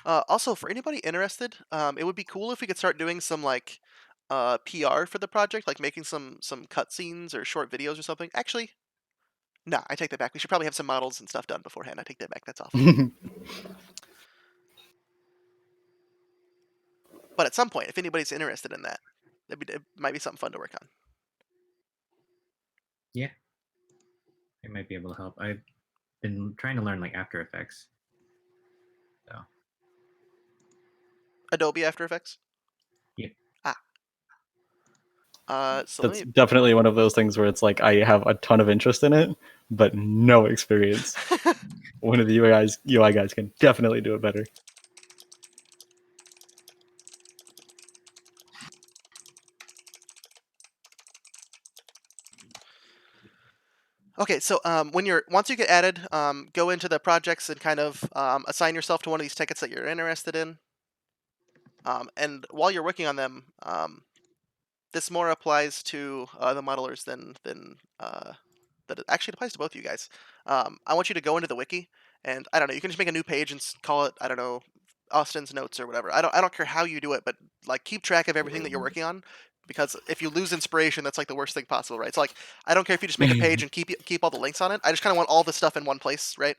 Also, for anybody interested, it would be cool if we could start doing some like PR for the project, like making some cutscenes or short videos or something. Actually, nah, I take that back. We should probably have some models and stuff done beforehand. I take that back. That's awful. But at some point, if anybody's interested in that, it might be something fun to work on. yeah. I might be able to help. I've been trying to learn like After Effects. So Adobe After Effects. yeah, Ah. So let That's me. definitely one of those things where it's like I have a ton of interest in it, but no experience. One of the UI guys can definitely do it better. Okay, so once you get added, go into the projects and kind of assign yourself to one of these tickets that you're interested in. And while you're working on them, this more applies to the modelers than that it actually applies to both of you guys. I want you to go into the wiki, and I don't know. You can just make a new page and call it, I don't know, Austin's notes or whatever. I don't care how you do it, but like keep track of everything that you're working on, because if you lose inspiration, that's like the worst thing possible, right? So like I don't care if you just make a page and keep all the links on it. I just kind of want all the stuff in one place, right?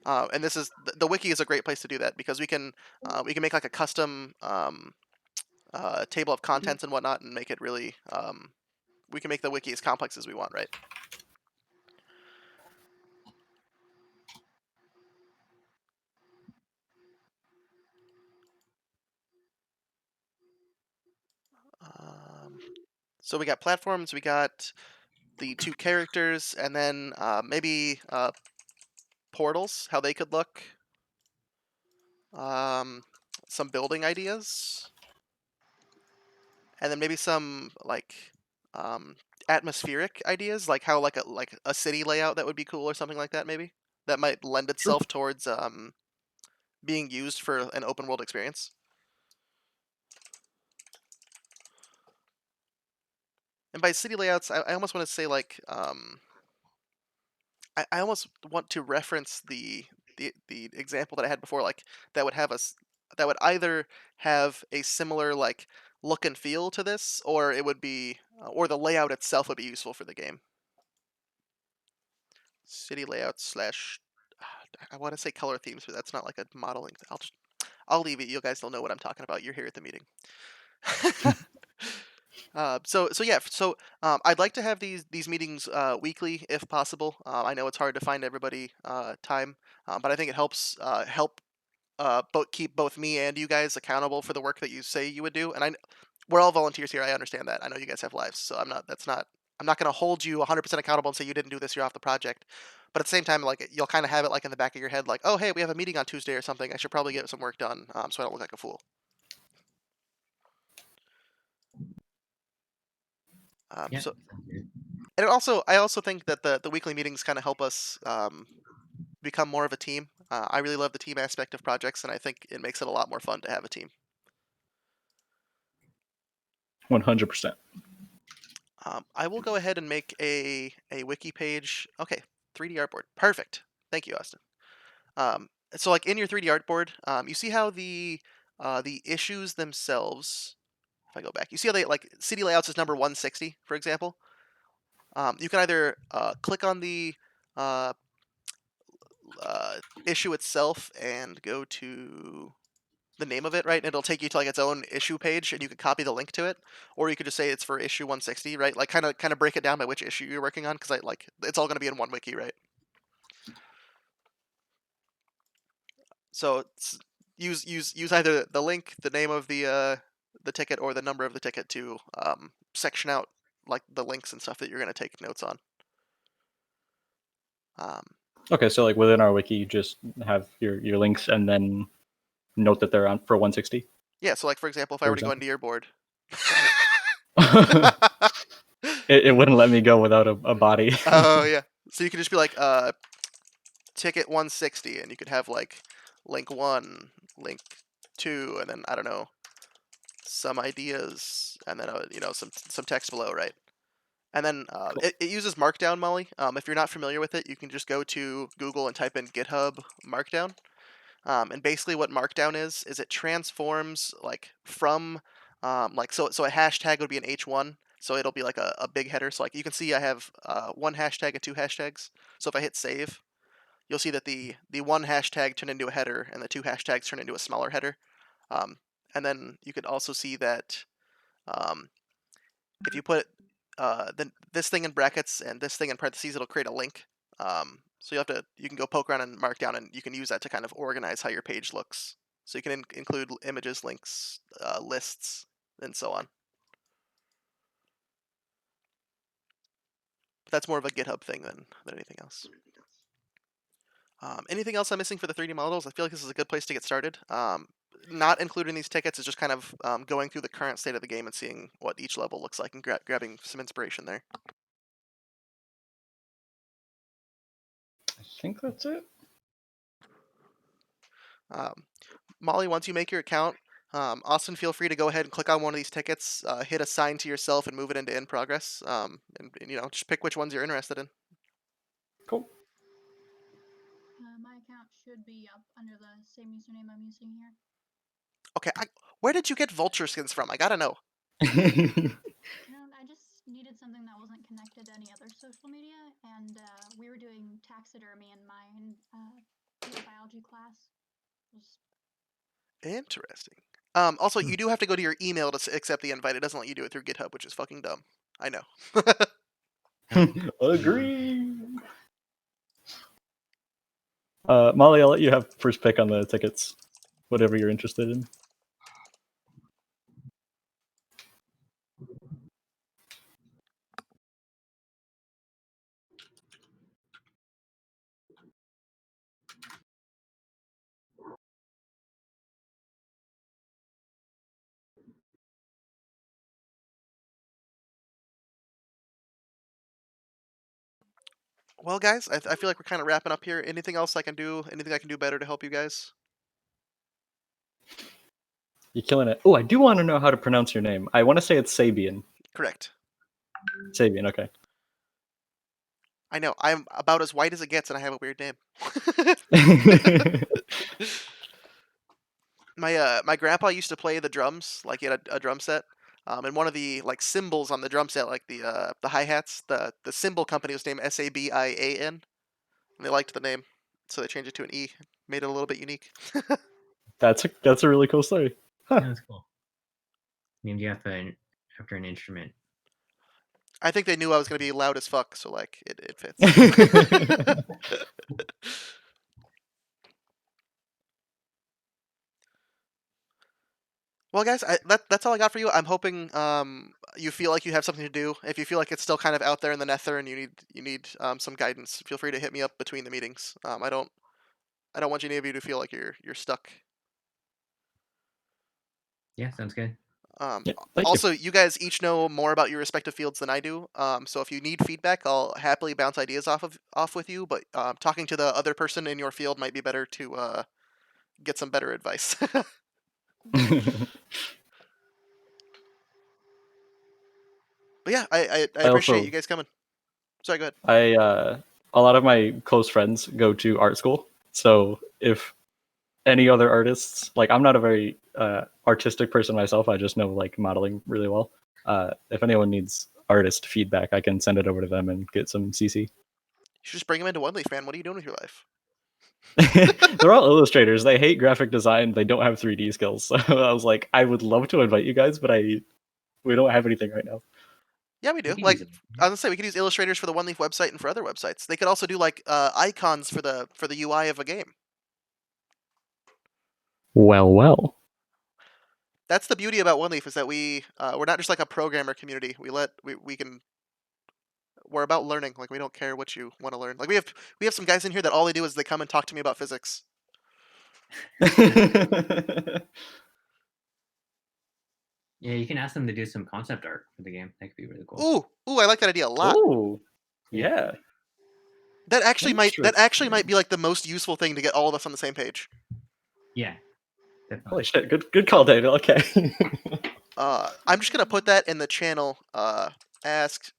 And this is the wiki is a great place to do that, because we can make like a custom table of contents and whatnot, and make it really we can make the wiki as complex as we want, right? So we got platforms, we got the two characters, and then maybe portals, how they could look. Um, some building ideas, and then maybe some like um, atmospheric ideas, like how like a city layout that would be cool or something like that. Maybe that might lend Sure. itself towards being used for an open world experience. And by city layouts, I almost want to say like I almost want to reference the example that I had before, like that would have us that would either have a similar like look and feel to this, or it would be or the layout itself would be useful for the game. City layout slash I want to say color themes, but that's not like a modeling. I'll leave it. You guys don't know what I'm talking about. You're here at the meeting. So yeah, I'd like to have these meetings weekly if possible. I know it's hard to find everybody time, but I think it helps keep both me and you guys accountable for the work that you say you would do. And we're all volunteers here. I understand that. I know you guys have lives, so I'm not going to hold you 100% accountable and say you didn't do this, you're off the project. But at the same time, like you'll kind of have it like in the back of your head, like, oh hey, we have a meeting on Tuesday or something. I should probably get some work done, so I don't look like a fool. Yeah. So Sounds good. and I also think that the weekly meetings kind of help us become more of a team. I really love the team aspect of projects, and I think it makes it a lot more fun to have a team. 100%. I will go ahead and make a wiki page. Okay, 3D artboard. Perfect. Thank you, Austin. So like in your 3D artboard, you see how the issues themselves. If I go back, you see how they like city layouts is number 160, for example. You can either click on the uh, issue itself and go to the name of it, right? And it'll take you to like its own issue page, and you could copy the link to it, or you could just say it's for issue 160, right? Like kind of break it down by which issue you're working on, because I like it's all going to be in one wiki, right? So use either the link, the name of the ticket, or the number of the ticket to section out like the links and stuff that you're going to take notes on. Um, Okay, so like within our wiki, you just have your links and then note that they're on for 160, yeah, so like for example, if I for were to go example. into your board. It wouldn't let me go without a body. Oh yeah. So you could just be like ticket 160, and you could have like link 1, link 2, and then I don't know, some ideas, and then some text below, right? And then Cool. it uses Markdown, Molly. If you're not familiar with it, you can just go to Google and type in GitHub Markdown. And basically, what Markdown is it transforms like from so a hashtag would be an H1, so it'll be like a big header. So like you can see, I have one hashtag and two hashtags. So if I hit save, you'll see that the one hashtag turned into a header, and the two hashtags turn into a smaller header. Um, and then you could also see that um, if you put this thing in brackets and this thing in parentheses, it'll create a link. So you can go poke around and Markdown, and you can use that to kind of organize how your page looks. So you can include images, links, lists, and so on. But that's more of a GitHub thing than anything else. Anything else I'm missing for the 3D models? I feel like this is a good place to get started. Not including these tickets is just kind of going through the current state of the game and seeing what each level looks like, and grabbing some inspiration there. I think that's it. Molly, once you make your account, Austin, feel free to go ahead and click on one of these tickets, hit assign to yourself, and move it into in progress. And just pick which ones you're interested in. Cool. My account should be up under the same username I'm using here. Okay, where did you get vulture skins from? I gotta know. I just needed something that wasn't connected to any other social media, and we were doing taxidermy in my biology class. Interesting. Also, you do have to go to your email to accept the invite. It doesn't let you do it through GitHub, which is fucking dumb. I know. Agree. Molly, I'll let you have first pick on the tickets, whatever you're interested in. Well, guys, I feel like we're kind of wrapping up here. Anything else I can do? Anything I can do better to help you guys? You're killing it. Oh, I do want to know how to pronounce your name. I want to say it's Sabian. Correct. Sabian, okay. I know. I'm about as white as it gets, and I have a weird name. My grandpa used to play the drums, like he had a drum set. And one of the like cymbals on the drum set, like the hi hats, the cymbal company was named Sabian, and they liked the name, so they changed it to an E, made it a little bit unique. That's a really cool story. Huh. That's cool. Named you after an instrument. I think they knew I was gonna be loud as fuck, so like it fits. Well, guys, that's all I got for you. I'm hoping you feel like you have something to do. If you feel like it's still kind of out there in the nether and you need some guidance, feel free to hit me up between the meetings. I don't want any of you to feel like you're stuck. Yeah, sounds good. Yeah, thank you. Also, you guys each know more about your respective fields than I do. So if you need feedback, I'll happily bounce ideas off with you. But talking to the other person in your field might be better to get some better advice. But yeah, I I appreciate also you guys coming. Sorry, go ahead. a lot of my close friends go to art school, so if any other artists, like I'm not a very artistic person myself, I just know like modeling really well. If anyone needs artist feedback, I can send it over to them and get some CC. You should just bring them into One Leaf, man. What are you doing with your life? They're all illustrators. They hate graphic design. They don't have 3D skills. So I was like, I would love to invite you guys, but we don't have anything right now. Yeah, we We do. could Like use it. I was gonna say, we could use illustrators for the One Leaf website and for other websites. They could also do like icons for the UI of a game. Well. That's the beauty about One Leaf is that we're not just like a programmer community. We can we're about learning. Like we don't care what you want to learn. Like we have some guys in here that all they do is they come and talk to me about physics. Yeah, you can ask them to do some concept art for the game. That could be really cool. Ooh, I like that idea a lot. Oh, yeah. That actually Interesting. might be like the most useful thing to get all of us on the same page. Yeah. Definitely. Holy shit! Good call, David. Okay. I'm just gonna put that in the channel. Ask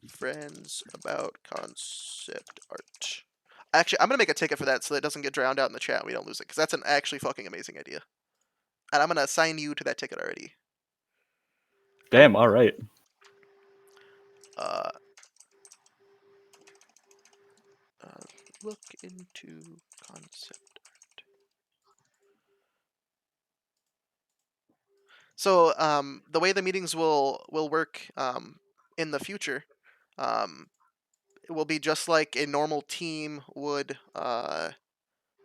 friends about concept art. Actually, I'm gonna make a ticket for that so that it doesn't get drowned out in the chat. And we don't lose it because that's an actually fucking amazing idea. And I'm gonna assign you to that ticket already. Damn. All right. Uh, look into concept art. So the way the meetings will work in the future, it will be just like a normal team would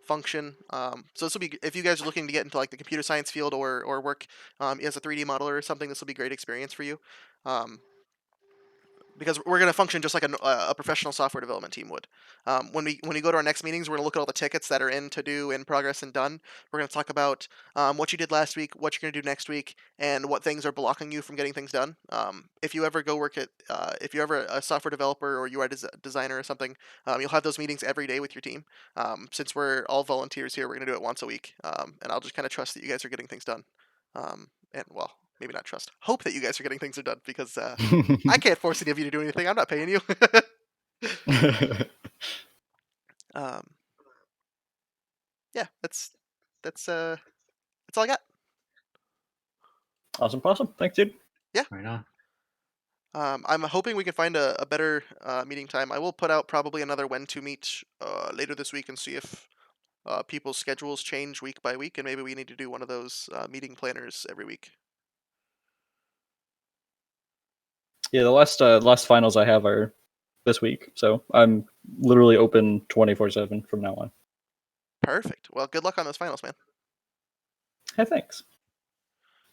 function. So this will be if you guys are looking to get into like the computer science field or work as a 3D modeler or something. This will be a great experience for you. because we're going to function just like a professional software development team would. When we go to our next meetings, we're going to look at all the tickets that are in to do, in progress, and done. We're going to talk about what you did last week, what you're going to do next week, and what things are blocking you from getting things done. If you ever go work at, if you're ever a software developer or UI designer or something, you'll have those meetings every day with your team. Since we're all volunteers here, we're going to do it once a week, and I'll just kind of trust that you guys are getting things done. And well, maybe not trust, hope that you guys are getting things done, because I can't force any of you to do anything. I'm not paying you. um, yeah, that's all I got. Awesome. Thanks, dude. Right on. I'm hoping we can find a better meeting time. I will put out probably another when to meet later this week and see if people's schedules change week by week, and maybe we need to do one of those meeting planners every week. Yeah, the last finals I have are this week, so I'm literally open 24/7 from now on. Perfect. Well, good luck on those finals, man. Hey, thanks.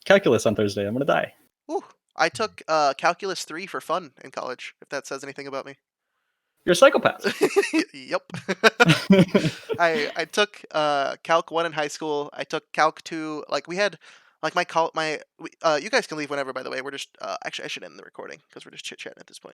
Calculus on Thursday. I'm gonna die. Ooh, I took Calculus 3 for fun in college, if that says anything about me. You're a psychopath. Yep. I took Calc 1 in high school. I took Calc 2. Like, we had like you guys can leave whenever, by the way. We're just actually, I should end the recording because we're just chit-chatting at this point.